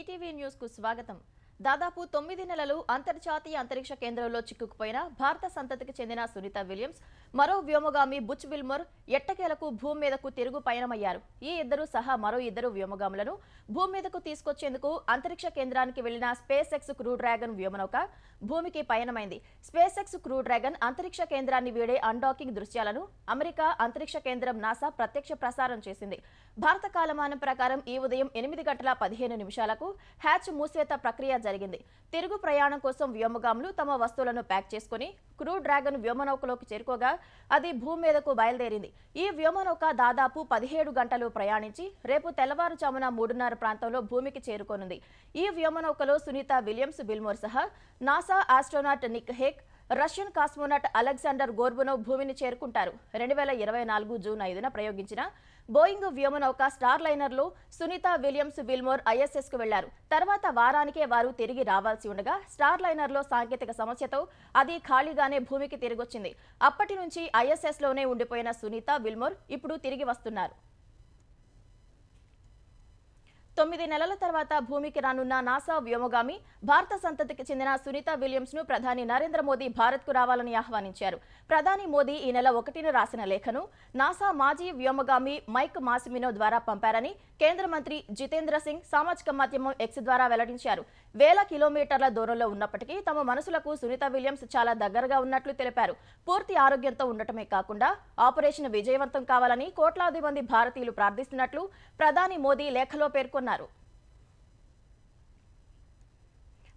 ETV news కు స్వాగతం. దాదాపు 9 నెలలు అంతర్జాతీయ అంతరిక్ష కేంద్రంలో చిక్కుకుపోయిన భారత సంతతికి చెందిన సునీత విలియమ్స్ మరో వ్యోమగామి బుచ్ విల్మోర్ ఎట్టకేలకు భూమి మీదకు తిరుగు పయనమయ్యారు. ఈ ఇద్దరు సహా మరో ఇద్దరు వ్యోమగాములను భూమి మీదకు తీసుకొచ్చేందుకు అంతరిక్ష కేంద్రానికి వెళ్లిన స్పేస్ ఎక్స్ క్రూ డ్రాగన్ వ్యోమనౌక భూమికి పయనమైంది. స్పేస్ ఎక్స్ క్రూ డ్రాగన్ అంతరిక్ష కేంద్రాన్ని వీడే అన్డాకింగ్ దృశ్యాలను అమెరికా అంతరిక్ష కేంద్రం నాసా ప్రత్యక్ష ప్రసారం చేసింది. భారత కాలమానం ప్రకారం ఈ ఉదయం 8:15 హ్యాచ్ మూసివేత ప్రక్రియ జరిగింది. తిరుగు ప్రయాణం కోసం వ్యోమగాములు తమ వస్తువులను ప్యాక్ చేసుకుని క్రూ డ్రాగన్ వ్యోమనౌకలోకి చేరుకోగా అది భూమి మీదకు బయలుదేరింది. ఈ వ్యోమనౌక దాదాపు 17 గంటలు ప్రయాణించి రేపు తెల్లవారుజామున 3:30 ప్రాంతంలో భూమికి చేరుకోనుంది. ఈ వ్యోమనౌకలో సునీత విలియమ్స్ విల్మోర్ సహా NASA astronaut Nick Hague, Russian cosmonaut Alexander Gorbunov భూమిని చేరుకుంటారు. 2024 జూన్ 5న ప్రయోగించిన బోయింగ్ వ్యోమనౌక స్టార్ లైనర్లో సునీత విలియమ్స్ విల్మోర్ ఐఎస్ఎస్ కు వెళ్లారు. తర్వాత వారానికే వారు తిరిగి రావాల్సి ఉండగా స్టార్ లైనర్లో సాంకేతిక సమస్యతో అది ఖాళీగానే భూమికి తిరిగొచ్చింది. అప్పటి నుంచి ఐఎస్ఎస్ లోనే ఉండిపోయిన సునీత విల్మోర్ ఇప్పుడు తిరిగి వస్తున్నారు. 9 నెలల తర్వాత భూమికి రానున్న నాసా వ్యోమగామి భారత సంతతికి చెందిన సునీత విలియమ్స్ ను ప్రధాని నరేంద్ర మోదీ భారత్ కు రావాలని ఆహ్వానించారు. ప్రధాని మోదీ ఈ నెల 1న రాసిన లేఖను నాసా మాజీ వ్యోమగామి మైక్ మాసిమినో ద్వారా పంపారని కేంద్ర మంత్రి జితేంద్ర సింగ్ సామాజిక మాధ్యమం ఎక్స్ ద్వారా వెల్లడించారు. వేల కిలోమీటర్ల దూరంలో ఉన్నప్పటికీ తమ మనసులకు సునీత విలియమ్స్ చాలా దగ్గరగా ఉన్నట్లు తెలిపారు. పూర్తి ఆరోగ్యంతో ఉండటమే కాకుండా ఆపరేషన్ విజయవంతం కావాలని కోట్లాది మంది భారతీయులు ప్రార్థిస్తున్నట్లు ప్రధాని మోదీ లేఖలో పేర్కొన్నారు.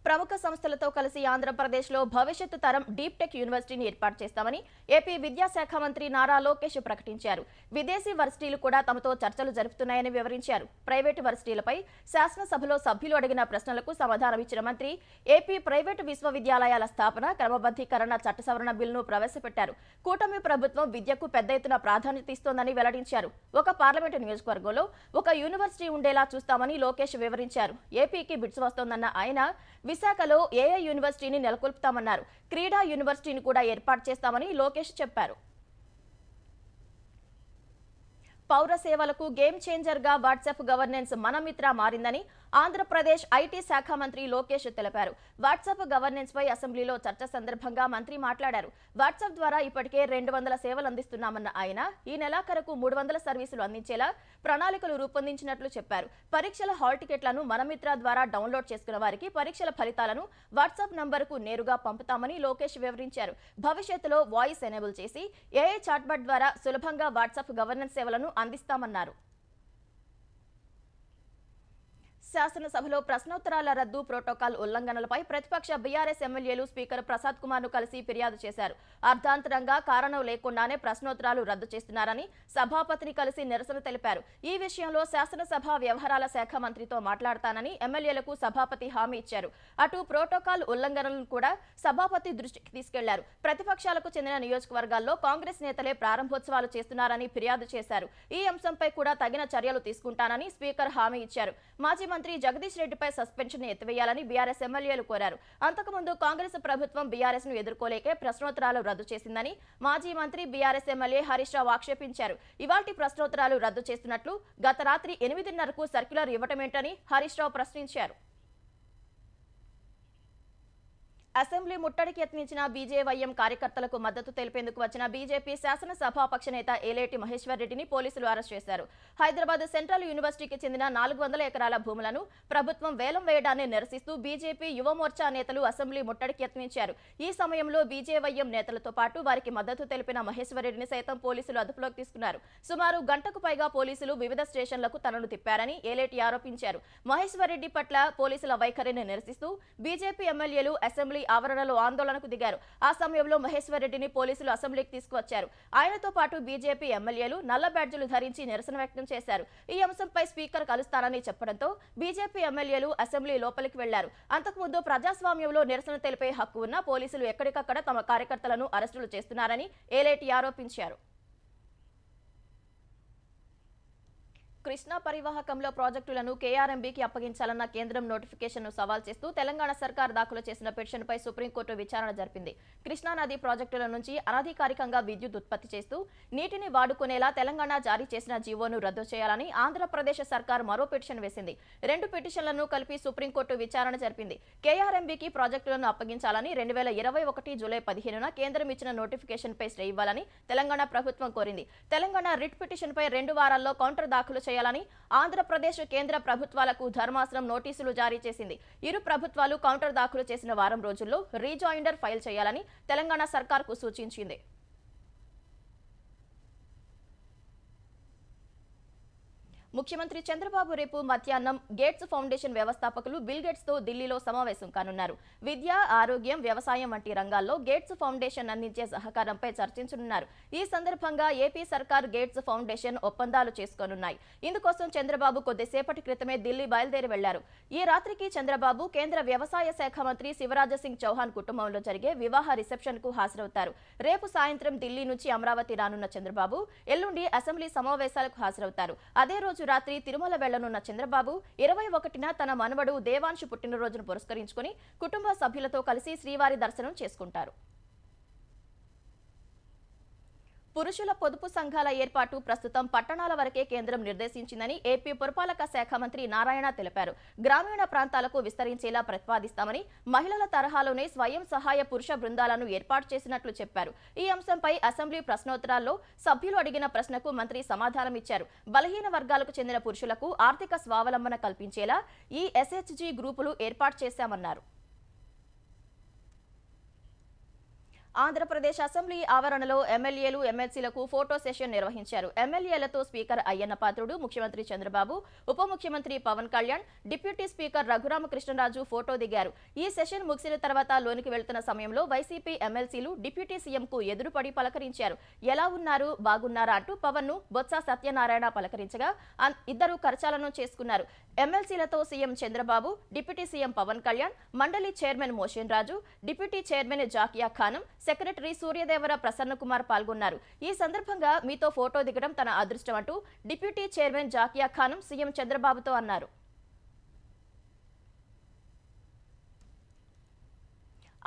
ప్రముఖ సంస్థలతో కలిసి ఆంధ్రప్రదేశ్లో భవిష్యత్తు తరం డీప్ టెక్ యూనివర్సిటీని ఏర్పాటు చేస్తామని ఏపీ విద్యాశాఖ మంత్రి నారా లోకేష్ ప్రకటించారు. విదేశీ వర్సిటీలు కూడా తమతో చర్చలు జరుపుతున్నాయని వివరించారు. ప్రైవేటు వర్సిటీలపై శాసనసభలో సభ్యులు అడిగిన ప్రశ్నలకు సమాధానమిచ్చిన మంత్రి ఏపీ ప్రైవేటు విశ్వవిద్యాలయాల స్థాపన క్రమబద్ధీకరణ చట్ట సవరణ బిల్లును ప్రవేశపెట్టారు. కూటమి ప్రభుత్వం విద్యకు పెద్ద ఎత్తున ప్రాధాన్యత ఇస్తోందని వెల్లడించారు. ఒక పార్లమెంటు నియోజకవర్గంలో ఒక యూనివర్సిటీ ఉండేలా చూస్తామని లోకేష్ వివరించారు. ఏపీకి బిట్స్ వస్తోందన్న ఆయన విశాఖలో ఏఐ యూనివర్సిటీని నెలకొల్పుతామన్నారు. క్రీడా యూనివర్సిటీని కూడా ఏర్పాటు చేస్తామని లోకేష్ చెప్పారు. పౌర సేవలకు గేమ్ చేంజర్ గా వాట్సాప్ గవర్నెన్స్ మనమిత్ర మారిందని ఆంధ్రప్రదేశ్ ఐటీ శాఖ మంత్రి లోకేష్ తెలిపారు. వాట్సాప్ గవర్నెన్స్ పై అసెంబ్లీలో చర్చ సందర్భంగా మంత్రి మాట్లాడారు. వాట్సాప్ ద్వారా ఇప్పటికే 200 సేవలు అందిస్తున్నామన్న ఆయన ఈ నెలాఖరుకు 300 సర్వీసులు అందించేలా ప్రణాళికలు రూపొందించినట్లు చెప్పారు. పరీక్షల హాల్ టికెట్లను మనమిత్ర ద్వారా డౌన్లోడ్ చేసుకున్న వారికి పరీక్షల ఫలితాలను వాట్సాప్ నంబరుకు నేరుగా పంపుతామని లోకేష్ వివరించారు. భవిష్యత్తులో వాయిస్ ఎనేబుల్ చేసి ఏఐ చాట్బాట్ ద్వారా సులభంగా వాట్సాప్ గవర్నెన్స్ సేవలను అందిస్తామన్నారు. శాసనసభలో ప్రశ్నోత్తరాల రద్దు ప్రోటోకాల్ ఉల్లంఘనలపై ప్రతిపక్ష బీఆర్ఎస్ ఎమ్మెల్యేలు స్పీకర్ ప్రసాద్ కుమార్ ను కలిసి ఫిర్యాదు చేశారు. అర్ధాంతరంగా కారణం లేకుండానే ప్రశ్నోత్తరాలు రద్దు చేస్తున్నారని సభాపతిని కలిసి నిరసన తెలిపారు. ఈ విషయంలో శాసనసభ వ్యవహారాల శాఖ మంత్రితో మాట్లాడతానని ఎమ్మెల్యేలకు సభాపతి హామీ ఇచ్చారు. అటు ప్రోటోకాల్ ఉల్లంఘనలను కూడా సభాపతి దృష్టికి తీసుకెళ్లారు. ప్రతిపక్షాలకు చెందిన నియోజకవర్గాల్లో కాంగ్రెస్ నేతలే ప్రారంభోత్సవాలు చేస్తున్నారని ఫిర్యాదు చేశారు. ఈ అంశంపై కూడా తగిన చర్యలు తీసుకుంటానని స్పీకర్ హామీ ఇచ్చారు. మాజీ మంత్రి జగదీష్ రెడ్డిపై సస్పెన్షన్ ఎత్తివేయాలని బీఆర్ఎస్ ఎమ్మెల్యేలు కోరారు. అంతకుముందు కాంగ్రెస్ ప్రభుత్వం బీఆర్ఎస్ ను ఎదుర్కోలేకే ప్రశ్నోత్తరాలు రద్దు చేసిందని మాజీ మంత్రి బీఆర్ఎస్ ఎమ్మెల్యే హరీష్ రావు ఆక్షేపించారు. ఇవాల్టి ప్రశ్నోత్తరాలు రద్దు చేస్తున్నట్లు గత రాత్రి 8:30కు సర్క్యులర్ ఇవ్వటమేంటని హరీష్ రావు ప్రశ్నించారు. అసెంబ్లీ ముట్టడికి యత్నించిన బీజేవైఎం కార్యకర్తలకు మద్దతు తెలిపేందుకు వచ్చిన బీజేపీ శాసనసభాపక్ష నేత ఏలేటి మహేశ్వర్ రెడ్డిని పోలీసులు అరెస్ట్ చేశారు. హైదరాబాద్ సెంట్రల్ యూనివర్సిటీకి చెందిన 400 ఎకరాల భూములను ప్రభుత్వం వేలం వేయడాన్ని నిరసిస్తూ బీజేపీ యువమోర్చా నేతలు అసెంబ్లీ ముట్టడికి యత్నించారు. ఈ సమయంలో బీజేవైఎం నేతలతో పాటు వారికి మద్దతు తెలిపిన మహేశ్వర్ రెడ్డిని సైతం పోలీసులు అదుపులోకి తీసుకున్నారు. సుమారు గంటకు పైగా పోలీసులు వివిధ స్టేషన్లకు తనను తిప్పారని ఏలేటి ఆరోపించారు. మహేశ్వర్ రెడ్డి పట్ల పోలీసుల వైఖరిని నిరసిస్తూ బీజేపీ ఎమ్మెల్యేలు అసెంబ్లీ ఆవరణలో ఆందోళనకు దిగారు. ఆ సమయంలో మహేశ్వర్ రెడ్డిని పోలీసులు అసెంబ్లీకి తీసుకువచ్చారు. ఆయనతో పాటు బీజేపీ ఎమ్మెల్యేలు నల్ల బ్యాడ్జీలు ధరించి నిరసన వ్యక్తం చేశారు. ఈ అంశంపై స్పీకర్ కలుస్తానని చెప్పడంతో బీజేపీ ఎమ్మెల్యేలు అసెంబ్లీ లోపలికి వెళ్లారు. అంతకుముందు ప్రజాస్వామ్యంలో నిరసన తెలిపే హక్కు ఉన్న పోలీసులు ఎక్కడికక్కడ తమ కార్యకర్తలను అరెస్టులు చేస్తున్నారని ఏలేటి ఆరోపించారు. కృష్ణా పరివాహకంలో ప్రాజెక్టులను కేఆర్ఎంబీకి అప్పగించాలన్న కేంద్రం నోటిఫికేషన్ను సవాల్ చేస్తూ తెలంగాణ సర్కార్ దాఖలు చేసిన పిటిషన్పై సుప్రీంకోర్టు విచారణ జరిపింది. కృష్ణా నది ప్రాజెక్టుల నుంచి అనధికారికంగా విద్యుత్ ఉత్పత్తి చేస్తూ నీటిని వాడుకునేలా తెలంగాణ జారీ చేసిన జీవోను రద్దు చేయాలని ఆంధ్రప్రదేశ్ సర్కార్ మరో పిటిషన్ వేసింది. రెండు పిటిషన్లను కలిపి సుప్రీంకోర్టు విచారణ జరిపింది. కేఆర్ఎంబీకి ప్రాజెక్టులను అప్పగించాలని 2021 జూలై 15న కేంద్రం ఇచ్చిన నోటిఫికేషన్పై స్టే ఇవ్వాలని తెలంగాణ ప్రభుత్వం కోరింది. తెలంగాణ రిట్ పిటిషన్పై 2 వారాల్లో కౌంటర్ దాఖలు చేయాలని ఆంధ్రప్రదేశ్ కేంద్ర ప్రభుత్వాలకు ధర్మాసనం నోటీసులు జారీ చేసింది. ఇరు ప్రభుత్వాలు కౌంటర్ దాఖలు చేసిన వారం రోజుల్లో రీజాయిండర్ ఫైల్ చేయాలని తెలంగాణ సర్కార్కు సూచించింది. ముఖ్యమంత్రి చంద్రబాబు రేపు మధ్యాహ్నం గేట్స్ ఫౌండేషన్ వ్యవస్థాపకులు బిల్ గేట్స్ తో ఢిల్లీలో సమావేశం కానున్నారు. విద్య, ఆరోగ్యం, వ్యవసాయం వంటి రంగాల్లో గేట్స్ ఫౌండేషన్ అందించే సహకారంపై చర్చించనున్నారు. ఈ సందర్భంగా ఏపీ సర్కార్ గేట్స్ ఫౌండేషన్ ఒప్పందాలు చేసుకోనున్నాయి. ఇందుకోసం చంద్రబాబు కొద్దిసేపటి క్రితమే ఢిల్లీ బయలుదేరి వెళ్లారు. ఈ రాత్రికి చంద్రబాబు కేంద్ర వ్యవసాయ శాఖ మంత్రి శివరాజ్ సింగ్ చౌహాన్ కుటుంబంలో జరిగే వివాహ రిసెప్షన్ కు హాజరవుతారు. రేపు సాయంత్రం ఢిల్లీ నుంచి అమరావతి రానున్న చంద్రబాబు ఎల్లుండి అసెంబ్లీ సమావేశాలకు హాజరవుతారు. అదే రోజు రాత్రి తిరుమల వెళ్లనున్న చంద్రబాబు 21న తన మనవడు దేవాంశు పుట్టినరోజును పురస్కరించుకుని కుటుంబ సభ్యులతో కలిసి శ్రీవారి దర్శనం చేసుకుంటారు. పురుషుల పొదుపు సంఘాల ఏర్పాటు ప్రస్తుతం పట్టణాల వరకే కేంద్రం నిర్దేశించిందని ఏపీ పురపాలక శాఖ మంత్రి నారాయణ తెలిపారు. గ్రామీణ ప్రాంతాలకు విస్తరించేలా ప్రతిపాదిస్తామని, మహిళల తరహాలోనే స్వయం సహాయ పురుష బృందాలను ఏర్పాటు చేసినట్లు చెప్పారు. ఈ అంశంపై అసెంబ్లీ ప్రశ్నోత్తరాల్లో సభ్యులు అడిగిన ప్రశ్నకు మంత్రి సమాధానమిచ్చారు. బలహీన వర్గాలకు చెందిన పురుషులకు ఆర్థిక స్వావలంబన కల్పించేలా ఈ ఎస్హెచ్జీ గ్రూపులు ఏర్పాటు చేశామన్నారు. ఆంధ్రప్రదేశ్ అసెంబ్లీ ఆవరణలో ఎమ్మెల్యేలు, ఎమ్మెల్సీలకు ఫోటో సెషన్ నిర్వహించారు. ఎమ్మెల్యేలతో స్పీకర్ అయ్యన్న పాత్రుడు, ముఖ్యమంత్రి చంద్రబాబు, ఉప ముఖ్యమంత్రి Pawan Kalyan, deputy speaker Raghuramakrishnaraju photo దిగారు. ఈ సెషన్ ముగిసిన తర్వాత లోనికి వెళ్తున్న సమయంలో వైసీపీ ఎమ్మెల్సీలు డిప్యూటీ సీఎంకు ఎదురుపడి పలకరించారు. ఎలా ఉన్నారు, బాగున్నారా అంటూ పవన్ ను బొత్స సత్యనారాయణ పలకరించగా ఇద్దరు కరచాలనం చేసుకున్నారు. ఎమ్మెల్సీలతో CM Chandrababu, deputy CM Pawan Kalyan, మండలి chairman Moshen Raju, deputy chairman Zakia Khanam, secretary Suryadevara Prasanna Kumar పాల్గొన్నారు. ఈ సందర్భంగా మీతో ఫోటో దిగడం తన అదృష్టం అంటూ deputy chairman Zakia Khanam CM చంద్రబాబుతో అన్నారు.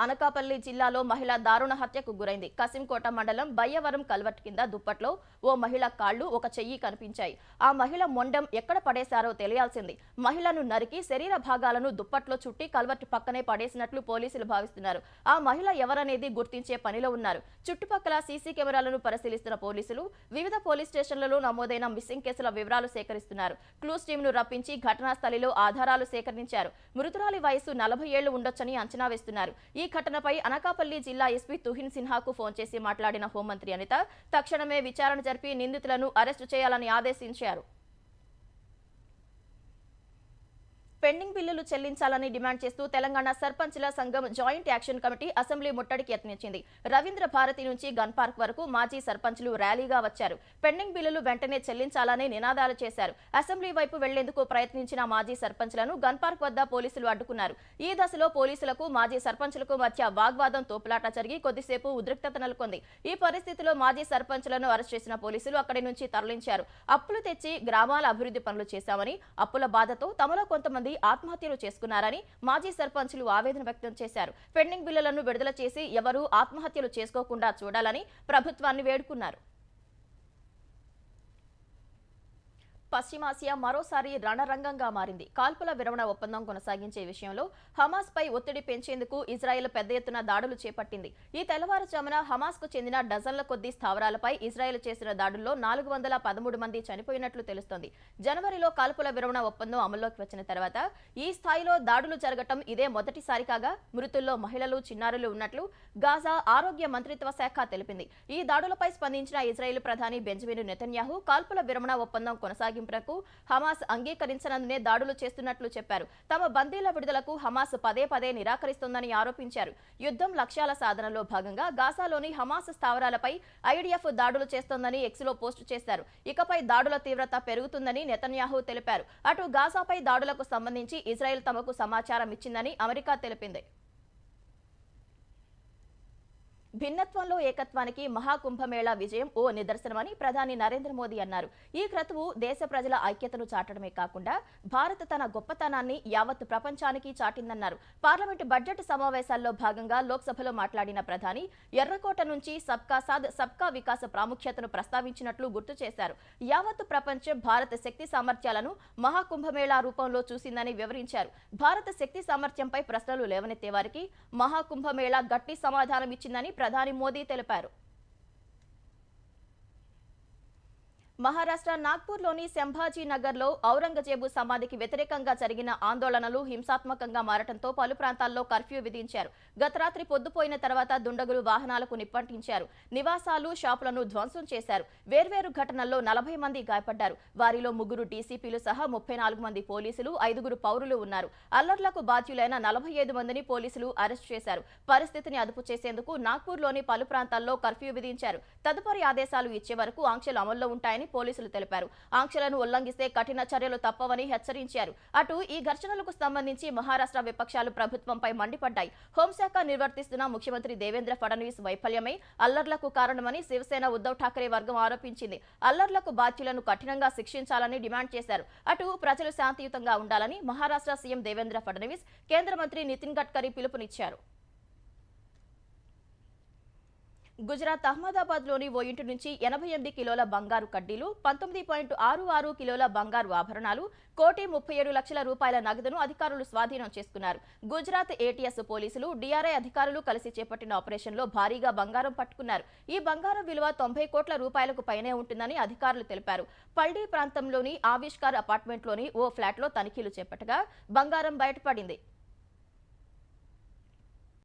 అనకాపల్లి జిల్లాలో మహిళ దారుణ హత్యకు గురైంది. కసింకోట మండలం బయ్యవరం కల్వర్ట్ కింద దుప్పట్లో ఓ మహిళ కాళ్లు, ఒక చెయ్యి కనిపించాయి. ఆ మహిళ మొండం ఎక్కడ పడేశారో తెలియాల్సింది. మహిళను నరికి శరీర భాగాలను దుప్పట్లో చుట్టి కల్వర్ట్ పక్కనే పడేసినట్లు పోలీసులు భావిస్తున్నారు. ఆ మహిళ ఎవరనేది గుర్తించే పనిలో ఉన్నారు. చుట్టుపక్కల సీసీ కెమెరాలను పరిశీలిస్తున్న పోలీసులు వివిధ పోలీస్ స్టేషన్లలో నమోదైన మిస్సింగ్ కేసుల వివరాలు సేకరిస్తున్నారు. క్లూస్ టీంను రప్పించి ఘటనా స్థలిలో ఆధారాలు సేకరించారు. మృతురాలి వయసు 40 ఏళ్లు ఉండొచ్చని అంచనా వేస్తున్నారు. ఈ ఘటనపై అనకాపల్లి జిల్లా ఎస్పీ తుహిన్ సిన్హాకు ఫోన్ చేసి మాట్లాడిన హోంమంత్రి అనిత తక్షణమే విచారణ జరిపి నిందితులను అరెస్టు చేయాలని ఆదేశించారు. పెండింగ్ బిల్లులు చెల్లించాలని డిమాండ్ చేస్తూ తెలంగాణ సర్పంచ్ల సంఘం జాయింట్ యాక్షన్ కమిటీ అసెంబ్లీ ముట్టడికి యత్నించింది. రవీంద్ర భారతి నుంచి గన్ పార్క్ వరకు మాజీ సర్పంచ్లు ర్యాలీగా వచ్చారు. పెండింగ్ బిల్లులు వెంటనే చెల్లించాలని నినాదాలు చేశారు. అసెంబ్లీ వైపు వెళ్లేందుకు ప్రయత్నించిన మాజీ సర్పంచ్లను గన్ పార్క్ వద్ద పోలీసులు అడ్డుకున్నారు. ఈ దశలో పోలీసులకు మాజీ సర్పంచ్లకు మధ్య వాగ్వాదం, తోపులాట జరిగి కొద్దిసేపు ఉద్రిక్తత నెలకొంది. ఈ పరిస్థితిలో మాజీ సర్పంచ్లను అరెస్ట్ చేసిన పోలీసులు అక్కడి నుంచి తరలించారు. అప్పులు తెచ్చి గ్రామాల అభివృద్ధి పనులు చేశామని, అప్పుల బాధతో తమలో కొంతమంది ఆత్మహత్యలు చేసుకున్నారని మాజీ సర్పంచులు ఆవేదన వ్యక్తం చేశారు. పెండింగ్ బిల్లులను విడుదల చేసి ఎవరూ ఆత్మహత్యలు చేసుకోకుండా చూడాలని ప్రభుత్వాన్ని వేడుకున్నారు. పశ్చిమాసియా మరోసారి రణరంగంగా మారింది. కాల్పుల విరమణ ఒప్పందం కొనసాగించే విషయంలో హమాస్ పై ఒత్తిడి పెంచేందుకు ఇజ్రాయెల్ పెద్ద ఎత్తున దాడులు చేపట్టింది. ఈ తెల్లవారుజామున హమాస్ కు చెందిన డజన్ల కొద్దీ స్థావరాలపై ఇజ్రాయెల్ చేసిన దాడుల్లో 413 మంది చనిపోయినట్లు తెలుస్తోంది. జనవరిలో కాల్పుల విరమణ ఒప్పందం అమల్లోకి వచ్చిన తర్వాత ఈ స్థాయిలో దాడులు జరగటం ఇదే మొదటిసారి కాగా మృతుల్లో మహిళలు, చిన్నారులు ఉన్నట్లు గాజా ఆరోగ్య మంత్రిత్వ శాఖ తెలిపింది. ఈ దాడులపై స్పందించిన ఇజ్రాయెల్ ప్రధాని బెంజమిన్ నెతన్యాహు కాల్పుల విరమణ ఒప్పందం కొనసాగింపు హమాస్ అంగీకరించనందునే దాడులు చేస్తున్నట్లు చెప్పారు. తమ బందీల విడుదలకు హమాస్ పదే పదే నిరాకరిస్తోందని ఆరోపించారు. యుద్ధం లక్ష్యాల సాధనలో భాగంగా గాజాలోని హమాస్ స్థావరాలపై ఐడిఎఫ్ దాడులు చేస్తోందని ఎక్స్లో పోస్టు చేశారు. ఇకపై దాడుల తీవ్రత పెరుగుతుందని నెతన్యాహు తెలిపారు. అటు గాజాపై దాడులకు సంబంధించి ఇజ్రాయెల్ తమకు సమాచారం ఇచ్చిందని అమెరికా తెలిపింది. భిన్నత్వంలో ఏకత్వానికి మహాకుంభమేళా విజయం ఓ నిదర్శనమని ప్రధాని నరేంద్ర మోదీ అన్నారు. ఈ క్రతువు దేశ ప్రజల ఐక్యతను చాటడమే కాకుండా భారత్ తన గొప్పతనాన్ని యావత్ ప్రపంచానికి చాటిందన్నారు. పార్లమెంటు బడ్జెట్ సమావేశాల్లో భాగంగా లోక్సభలో మాట్లాడిన ప్రధాని ఎర్రకోట నుంచి సబ్కా సాథ్ సబ్కా వికాస్ ప్రాముఖ్యతను ప్రస్తావించినట్లు గుర్తు చేశారు. యావత్ ప్రపంచం భారత శక్తి సామర్థ్యాలను మహాకుంభమేళా రూపంలో చూసిందని వివరించారు. భారత శక్తి సామర్థ్యంపై ప్రశ్నలు లేవనెత్తే వారికి మహాకుంభమేళా గట్టి సమాధానం ఇచ్చిందని ప్రధాని మోదీ తెలిపారు. మహారాష్ట్ర నాగ్పూర్లోని సంభాజీ నగర్లో ఔరంగజేబు సమాధికి వ్యతిరేకంగా జరిగిన ఆందోళనలు హింసాత్మకంగా మారటంతో పలు ప్రాంతాల్లో కర్ఫ్యూ విధించారు. గత రాత్రి పొద్దుపోయిన తర్వాత దుండగులు వాహనాలకు నిప్పంటించారు. నివాసాలు, షాపులను ధ్వంసం చేశారు. వేర్వేరు ఘటనల్లో 40 మంది గాయపడ్డారు. వారిలో 3 డీసీపీలు సహా 34 మంది పోలీసులు, 5 పౌరులు ఉన్నారు. అల్లర్లకు బాధ్యులైన 45 మందిని పోలీసులు అరెస్ట్ చేశారు. పరిస్థితిని అదుపు చేసేందుకు నాగ్పూర్లోని పలు ప్రాంతాల్లో కర్ఫ్యూ విధించారు. తదుపరి ఆదేశాలు ఇచ్చే వరకు ఆంక్షలు అమల్లో ఉంటాయని పోలీసులు తెలిపారు. ఆంక్షలను ఉల్లంఘిస్తే కఠిన చర్యలు తప్పవని హెచ్చరించారు. అటు ఈ ఘర్షణలకు సంబంధించి మహారాష్ట్ర విపక్షాలు ప్రభుత్వంపై మండిపడ్డాయి. హోంశాఖ నిర్వర్తిస్తున్న ముఖ్యమంత్రి దేవేంద్ర ఫడ్నవీస్ వైఫల్యమే అల్లర్లకు కారణమని శివసేన ఉద్ధవ్ ఠాక్రే వర్గం ఆరోపించింది. అల్లర్లకు బాధ్యులను కఠినంగా శిక్షించాలని డిమాండ్ చేశారు. అటు ప్రజలు శాంతియుతంగా ఉండాలని మహారాష్ట్ర సీఎం దేవేంద్ర ఫడ్నవీస్ కేంద్ర మంత్రి నితిన్ గడ్కరీ పిలుపునిచ్చారు. గుజరాత్ అహ్మదాబాద్లోని ఓ ఇంటి నుంచి 88 కిలోల బంగారు కడ్డీలు, 19.66 కిలోల బంగారు ఆభరణాలు, 1,37,00,000 రూపాయల నగదును అధికారులు స్వాధీనం చేసుకున్నారు. గుజరాత్ ఏటీఎస్ పోలీసులు, డీఆర్ఐ అధికారులు కలిసి చేపట్టిన ఆపరేషన్లో భారీగా బంగారం పట్టుకున్నారు. ఈ బంగారం విలువ 90 కోట్ల రూపాయలకు పైనే ఉంటుందని అధికారులు తెలిపారు. పల్డీ ప్రాంతంలోని ఆవిష్కార్ అపార్ట్మెంట్లోని ఓ ఫ్లాట్లో తనిఖీలు చేపట్టగా బంగారం బయటపడింది.